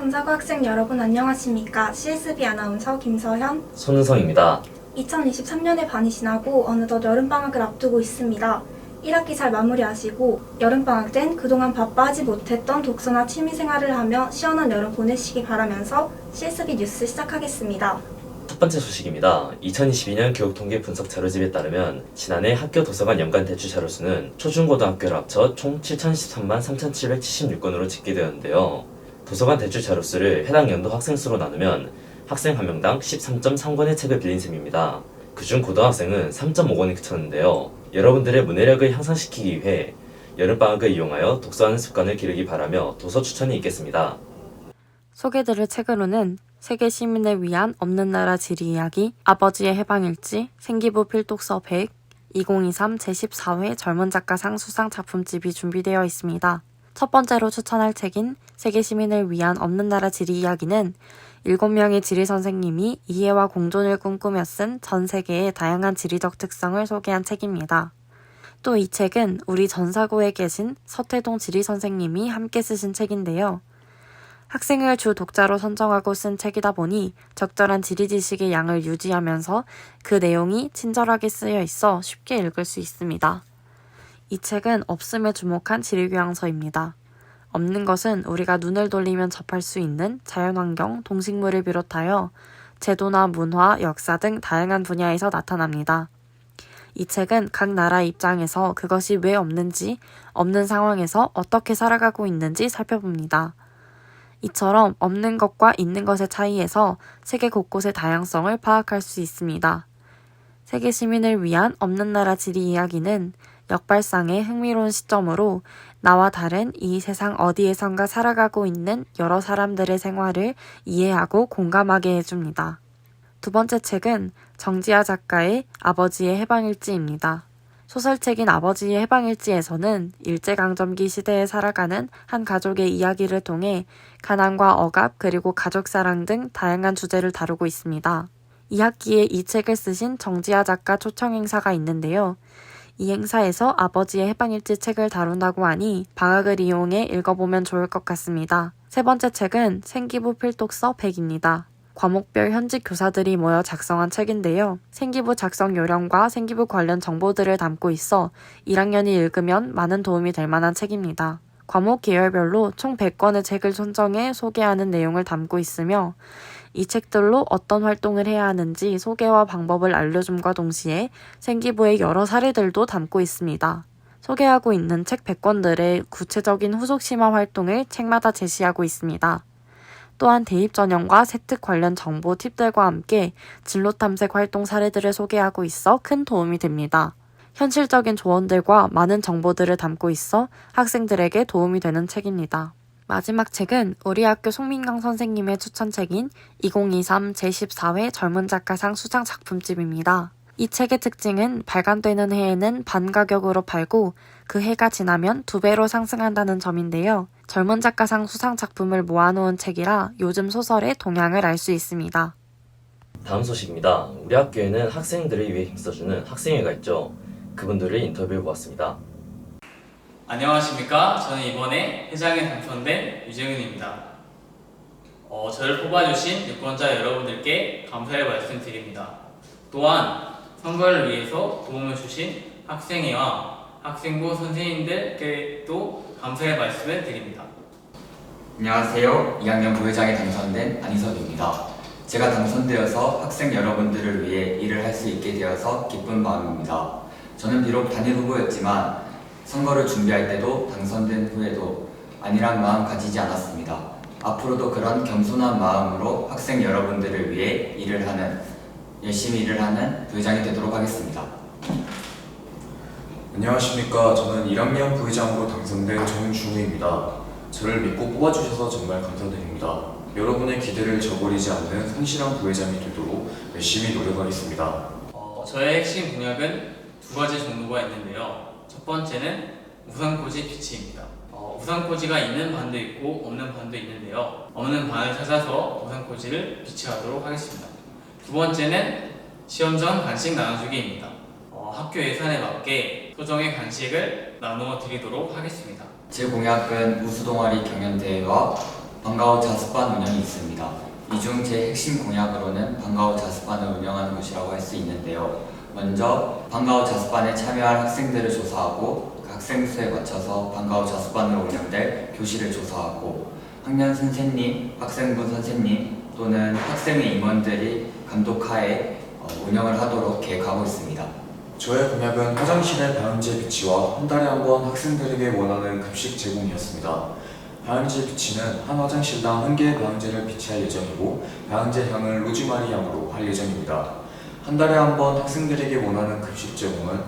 정사고 학생 여러분 안녕하십니까? CSB 아나운서 김서현, 손은성입니다. 2023년의 반이 지나고 어느덧 여름방학을 앞두고 있습니다. 1학기 잘 마무리하시고 여름방학 땐 그동안 바빠하지 못했던 독서나 취미생활을 하며 시원한 여름 보내시기 바라면서 CSB 뉴스 시작하겠습니다. 첫 번째 소식입니다. 2022년 교육통계 분석 자료집에 따르면 지난해 학교 도서관 연간 대출 자료수는 초중고등학교를 합쳐 총 7,013만 3,776건으로 집계되었는데요. 도서관 대출 자료수를 해당 연도 학생 수로 나누면 학생 한 명당 13.3권의 책을 빌린 셈입니다. 그중 고등학생은 3.5권에 그쳤는데요. 여러분들의 문해력을 향상시키기 위해 여름방학을 이용하여 독서하는 습관을 기르기 바라며 도서 추천이 있겠습니다. 소개드릴 책으로는 세계 시민을 위한 없는 나라 지리 이야기, 아버지의 해방일지, 생기부 필독서 100, 2023 제14회 젊은 작가상 수상 작품집이 준비되어 있습니다. 첫 번째로 추천할 책인 세계 시민을 위한 없는 나라 지리 이야기는 7명의 지리 선생님이 이해와 공존을 꿈꾸며 쓴 전 세계의 다양한 지리적 특성을 소개한 책입니다. 또 이 책은 우리 전사고에 계신 서태동 지리 선생님이 함께 쓰신 책인데요. 학생을 주 독자로 선정하고 쓴 책이다 보니 적절한 지리 지식의 양을 유지하면서 그 내용이 친절하게 쓰여 있어 쉽게 읽을 수 있습니다. 이 책은 없음에 주목한 지리교양서입니다. 없는 것은 우리가 눈을 돌리면 접할 수 있는 자연환경, 동식물을 비롯하여 제도나 문화, 역사 등 다양한 분야에서 나타납니다. 이 책은 각 나라 입장에서 그것이 왜 없는지, 없는 상황에서 어떻게 살아가고 있는지 살펴봅니다. 이처럼 없는 것과 있는 것의 차이에서 세계 곳곳의 다양성을 파악할 수 있습니다. 세계 시민을 위한 없는 나라 지리 이야기는 역발상의 흥미로운 시점으로 나와 다른 이 세상 어디에선가 살아가고 있는 여러 사람들의 생활을 이해하고 공감하게 해줍니다. 두 번째 책은 정지아 작가의 아버지의 해방일지입니다. 소설책인 아버지의 해방일지에서는 일제강점기 시대에 살아가는 한 가족의 이야기를 통해 가난과 억압 그리고 가족사랑 등 다양한 주제를 다루고 있습니다. 이 학기에 이 책을 쓰신 정지아 작가 초청 행사가 있는데요. 이 행사에서 아버지의 해방일지 책을 다룬다고 하니 방학을 이용해 읽어보면 좋을 것 같습니다. 세 번째 책은 생기부 필독서 100입니다. 과목별 현직 교사들이 모여 작성한 책인데요. 생기부 작성 요령과 생기부 관련 정보들을 담고 있어 1학년이 읽으면 많은 도움이 될 만한 책입니다. 과목 계열별로 총 100권의 책을 선정해 소개하는 내용을 담고 있으며 이 책들로 어떤 활동을 해야 하는지 소개와 방법을 알려줌과 동시에 생기부의 여러 사례들도 담고 있습니다. 소개하고 있는 책 100권들의 구체적인 후속 심화 활동을 책마다 제시하고 있습니다. 또한 대입 전형과 세특 관련 정보 팁들과 함께 진로 탐색 활동 사례들을 소개하고 있어 큰 도움이 됩니다. 현실적인 조언들과 많은 정보들을 담고 있어 학생들에게 도움이 되는 책입니다. 마지막 책은 우리 학교 송민강 선생님의 추천책인 2023 제14회 젊은 작가상 수상 작품집입니다. 이 책의 특징은 발간되는 해에는 반 가격으로 팔고 그 해가 지나면 2배로 상승한다는 점인데요. 젊은 작가상 수상 작품을 모아놓은 책이라 요즘 소설의 동향을 알 수 있습니다. 다음 소식입니다. 우리 학교에는 학생들을 위해 힘써주는 학생회가 있죠. 그분들을 인터뷰해 보았습니다. 안녕하십니까. 저는 이번에 회장에 당선된 유정윤입니다. 저를 뽑아주신 유권자 여러분들께 감사의 말씀 드립니다. 또한 선거를 위해서 도움을 주신 학생회와 학생부 선생님들께도 감사의 말씀을 드립니다. 안녕하세요. 2학년 부회장에 당선된 안희석입니다. 제가 당선되어서 학생 여러분들을 위해 일을 할 수 있게 되어서 기쁜 마음입니다. 저는 비록 단일 후보였지만 선거를 준비할 때도 당선된 후에도 안일한 마음 가지지 않았습니다. 앞으로도 그런 겸손한 마음으로 학생 여러분들을 위해 열심히 일을 하는 부회장이 되도록 하겠습니다. 안녕하십니까. 저는 1학년 부회장으로 당선된 정준우입니다. 저를 믿고 뽑아주셔서 정말 감사드립니다. 여러분의 기대를 저버리지 않는 성실한 부회장이 되도록 열심히 노력하겠습니다. 저의 핵심 공약은 2가지 정도가 있는데요. 첫 번째는 우산꽂이 비치입니다. 우산꽂이가 있는 반도 있고 없는 반도 있는데요. 없는 반을 찾아서 우산꽂이를 비치하도록 하겠습니다. 두 번째는 시험 전 간식 나눠주기입니다. 학교 예산에 맞게 소정의 간식을 나누어 드리도록 하겠습니다. 제 공약은 우수동아리 경연대회와 방과후 자습반 운영이 있습니다. 이 중 제 핵심 공약으로는 방과후 자습반을 운영하는 것이라고 할 수 있는데요. 먼저 방과후 자습반에 참여할 학생들을 조사하고 그 학생 수에 맞춰서 방과후 자습반으로 운영될 교실을 조사하고 학년 선생님, 학생부 선생님 또는 학생의 임원들이 감독하에 운영을 하도록 계획하고 있습니다. 저의 공약은 화장실의 방향제 비치와 한 달에 한 번 학생들에게 원하는 급식 제공이었습니다. 방향제 비치는 한 화장실당 1개의 방향제를 비치할 예정이고 방향제 향을 로즈마리 향으로 할 예정입니다. 한 달에 한 번 학생들에게 원하는 급식 제공은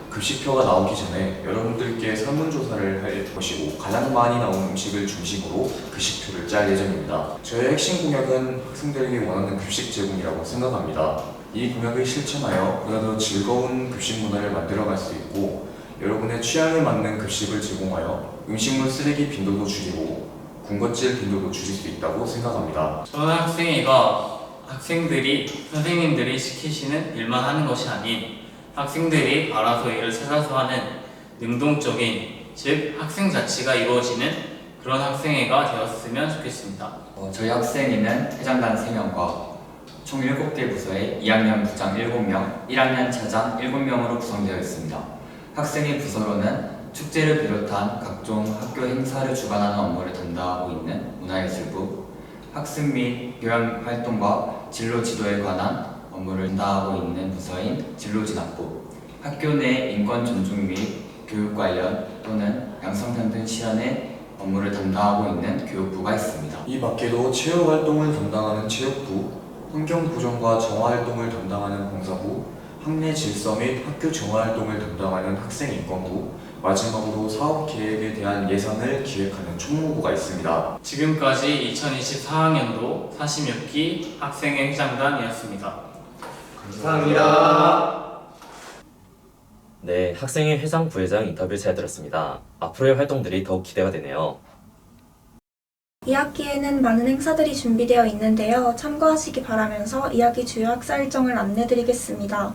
급식표가 나오기 전에 여러분들께 설문조사를 할 것이고 가장 많이 나온 음식을 중심으로 급식표를 짤 예정입니다. 저의 핵심 공약은 학생들에게 원하는 급식 제공이라고 생각합니다. 이 공약을 실천하여 보다 더 즐거운 급식 문화를 만들어갈 수 있고 여러분의 취향에 맞는 급식을 제공하여 음식물 쓰레기 빈도도 줄이고 군것질 빈도도 줄일 수 있다고 생각합니다. 저는 학생회가 학생들이 선생님들이 시키시는 일만 하는 것이 아닌 학생들이 알아서 일을 찾아서 하는 능동적인, 즉 학생 자치가 이루어지는 그런 학생회가 되었으면 좋겠습니다. 저희 학생회는 회장단 3명과 총 7개 부서에 2학년 부장 7명, 1학년 차장 7명으로 구성되어 있습니다. 학생회 부서로는 축제를 비롯한 각종 학교 행사를 주관하는 업무를 담당하고 있는 문화예술부, 학습 및 교양 활동과 진로 지도에 관한 업무를 담당하고 있는 부서인 진로진학부, 학교 내 인권 존중 및 교육 관련 또는 양성평등 실현의 업무를 담당하고 있는 교육부가 있습니다. 이 밖에도 체육활동을 담당하는 체육부, 환경보존과 정화활동을 담당하는 봉사부, 학내 질서 및 학교 정화활동을 담당하는 학생인권부, 마지막으로 사업계획에 대한 예산을 기획하는 총무부가 있습니다. 지금까지 2024학년도 46기 학생회 회장단이었습니다. 감사합니다. 네, 학생회 회장 부회장 인터뷰 잘 들었습니다. 앞으로의 활동들이 더욱 기대가 되네요. 이 학기에는 많은 행사들이 준비되어 있는데요. 참고하시기 바라면서 이 학기 주요 학사 일정을 안내드리겠습니다.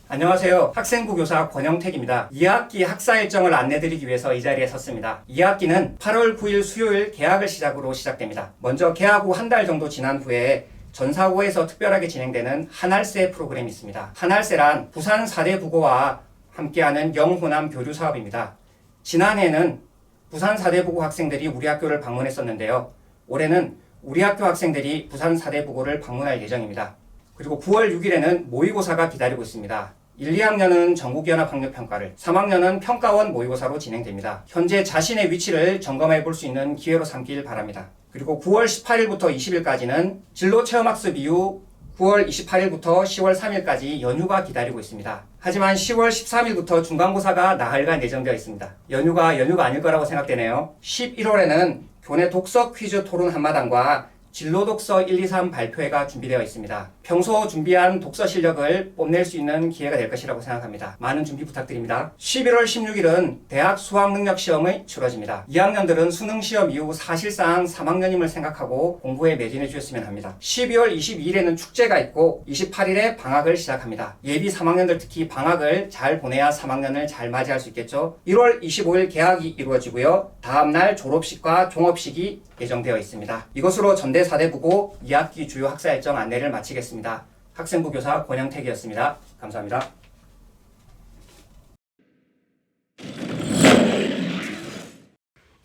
안녕하세요. 학생부 교사 권영택입니다. 2학기 학사 일정을 안내드리기 위해서 이 자리에 섰습니다. 2학기는 8월 9일 수요일 개학을 시작으로 시작됩니다. 먼저 개학 후 한 달 정도 지난 후에 전사고에서 특별하게 진행되는 한알세 프로그램이 있습니다. 한알세란 부산 4대 부고와 함께하는 영호남 교류 사업입니다. 지난해에는 부산 4대 부고 학생들이 우리 학교를 방문했었는데요. 올해는 우리 학교 학생들이 부산 4대 부고를 방문할 예정입니다. 그리고 9월 6일에는 모의고사가 기다리고 있습니다. 1, 2학년은 전국연합학력평가를, 3학년은 평가원 모의고사로 진행됩니다. 현재 자신의 위치를 점검해 볼 수 있는 기회로 삼길 바랍니다. 그리고 9월 18일부터 20일까지는 진로체험학습 이후 9월 28일부터 10월 3일까지 연휴가 기다리고 있습니다. 하지만 10월 13일부터 중간고사가 나흘간 예정되어 있습니다. 연휴가 아닐 거라고 생각되네요. 11월에는 교내 독서 퀴즈 토론 한마당과 진로독서 1, 2, 3 발표회가 준비되어 있습니다. 평소 준비한 독서 실력을 뽐낼 수 있는 기회가 될 것이라고 생각합니다. 많은 준비 부탁드립니다. 11월 16일은 대학 수학능력시험이 치러집니다. 2학년들은 수능시험 이후 사실상 3학년임을 생각하고 공부에 매진해 주셨으면 합니다. 12월 22일에는 축제가 있고 28일에 방학을 시작합니다. 예비 3학년들 특히 방학을 잘 보내야 3학년을 잘 맞이할 수 있겠죠. 1월 25일 개학이 이루어지고요. 다음날 졸업식과 종업식이 예정되어 있습니다. 이것으로 전대 4대 부고 2학기 주요 학사 일정 안내를 마치겠습니다. 학생부 교사 권영택이었습니다. 감사합니다.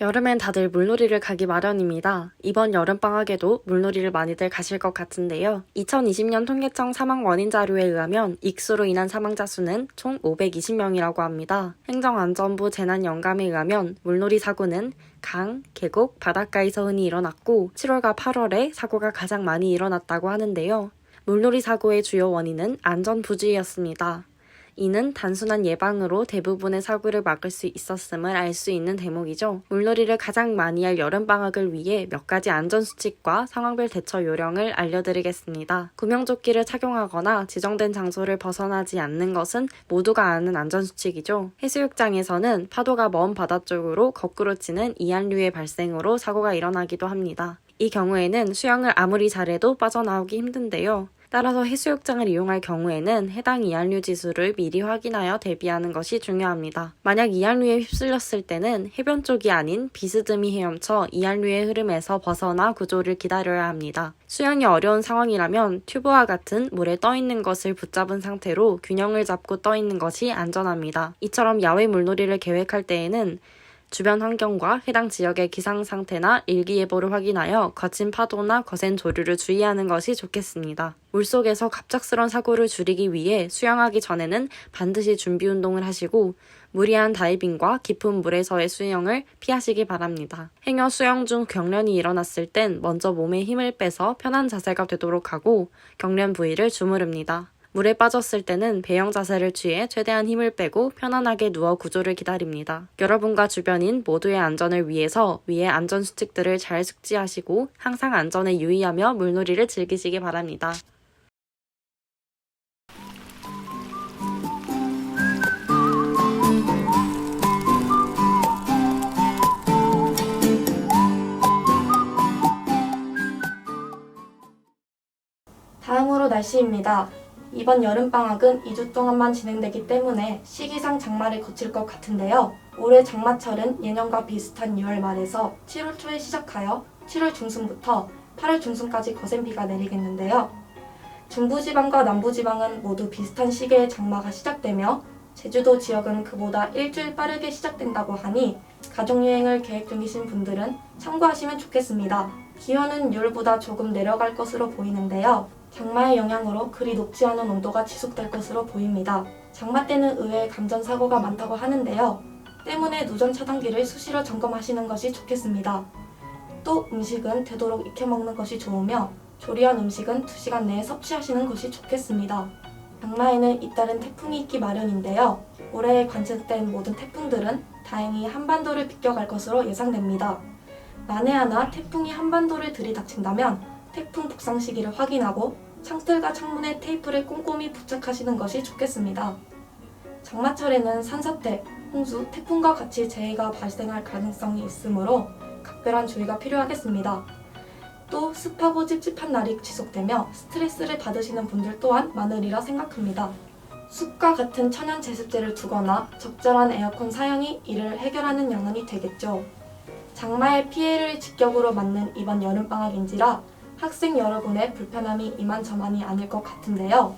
여름엔 다들 물놀이를 가기 마련입니다. 이번 여름방학에도 물놀이를 많이들 가실 것 같은데요. 2020년 통계청 사망 원인 자료에 의하면 익수로 인한 사망자 수는 총 520명이라고 합니다. 행정안전부 재난연감에 의하면 물놀이 사고는 강, 계곡, 바닷가에서 흔히 일어났고 7월과 8월에 사고가 가장 많이 일어났다고 하는데요. 물놀이 사고의 주요 원인은 안전부주의였습니다. 이는 단순한 예방으로 대부분의 사고를 막을 수 있었음을 알 수 있는 대목이죠. 물놀이를 가장 많이 할 여름방학을 위해 몇 가지 안전수칙과 상황별 대처 요령을 알려드리겠습니다. 구명조끼를 착용하거나 지정된 장소를 벗어나지 않는 것은 모두가 아는 안전수칙이죠. 해수욕장에서는 파도가 먼 바다 쪽으로 거꾸로 치는 이한류의 발생으로 사고가 일어나기도 합니다. 이 경우에는 수영을 아무리 잘해도 빠져나오기 힘든데요. 따라서 해수욕장을 이용할 경우에는 해당 이한류 지수를 미리 확인하여 대비하는 것이 중요합니다. 만약 이한류에 휩쓸렸을 때는 해변 쪽이 아닌 비스듬히 헤엄쳐 이한류의 흐름에서 벗어나 구조를 기다려야 합니다. 수영이 어려운 상황이라면 튜브와 같은 물에 떠 있는 것을 붙잡은 상태로 균형을 잡고 떠 있는 것이 안전합니다. 이처럼 야외 물놀이를 계획할 때에는 주변 환경과 해당 지역의 기상 상태나 일기예보를 확인하여 거친 파도나 거센 조류를 주의하는 것이 좋겠습니다. 물속에서 갑작스런 사고를 줄이기 위해 수영하기 전에는 반드시 준비 운동을 하시고 무리한 다이빙과 깊은 물에서의 수영을 피하시기 바랍니다. 행여 수영 중 경련이 일어났을 땐 먼저 몸에 힘을 빼서 편한 자세가 되도록 하고 경련 부위를 주무릅니다. 물에 빠졌을 때는 배영 자세를 취해 최대한 힘을 빼고 편안하게 누워 구조를 기다립니다. 여러분과 주변인 모두의 안전을 위해서 위의 안전 수칙들을 잘 숙지하시고 항상 안전에 유의하며 물놀이를 즐기시기 바랍니다. 다음으로 날씨입니다. 이번 여름방학은 2주 동안만 진행되기 때문에 시기상 장마를 거칠 것 같은데요. 올해 장마철은 예년과 비슷한 6월 말에서 7월 초에 시작하여 7월 중순부터 8월 중순까지 거센 비가 내리겠는데요. 중부지방과 남부지방은 모두 비슷한 시기에 장마가 시작되며 제주도 지역은 그보다 일주일 빠르게 시작된다고 하니 가족여행을 계획 중이신 분들은 참고하시면 좋겠습니다. 기온은 6월보다 조금 내려갈 것으로 보이는데요. 장마의 영향으로 그리 높지 않은 온도가 지속될 것으로 보입니다. 장마 때는 의외의 감전사고가 많다고 하는데요. 때문에 누전 차단기를 수시로 점검하시는 것이 좋겠습니다. 또 음식은 되도록 익혀 먹는 것이 좋으며 조리한 음식은 2시간 내에 섭취하시는 것이 좋겠습니다. 장마에는 잇따른 태풍이 있기 마련인데요. 올해 관측된 모든 태풍들은 다행히 한반도를 비껴갈 것으로 예상됩니다. 만에 하나 태풍이 한반도를 들이닥친다면 태풍 북상 시기를 확인하고 창틀과 창문에 테이프를 꼼꼼히 부착하시는 것이 좋겠습니다. 장마철에는 산사태, 홍수, 태풍과 같이 재해가 발생할 가능성이 있으므로 각별한 주의가 필요하겠습니다. 또 습하고 찝찝한 날이 지속되며 스트레스를 받으시는 분들 또한 많으리라 생각합니다. 숲과 같은 천연 제습제를 두거나 적절한 에어컨 사용이 이를 해결하는 영안이 되겠죠. 장마의 피해를 직격으로 맞는 이번 여름방학인지라 학생 여러분의 불편함이 이만저만이 아닐 것 같은데요.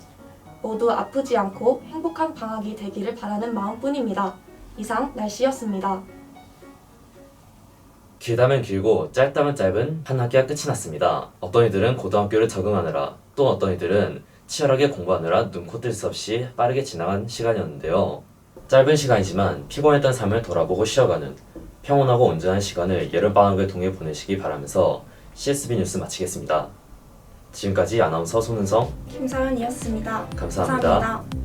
모두 아프지 않고 행복한 방학이 되기를 바라는 마음뿐입니다. 이상 날씨였습니다. 길다면 길고 짧다면 짧은 한 학기가 끝이 났습니다. 어떤 이들은 고등학교를 적응하느라 또 어떤 이들은 치열하게 공부하느라 눈코 뜰 새 없이 빠르게 지나간 시간이었는데요. 짧은 시간이지만 피곤했던 삶을 돌아보고 쉬어가는 평온하고 온전한 시간을 여름방학을 통해 보내시기 바라면서 CSB 뉴스 마치겠습니다. 지금까지 아나운서 손은성, 김사연이었습니다. 감사합니다. 감사합니다.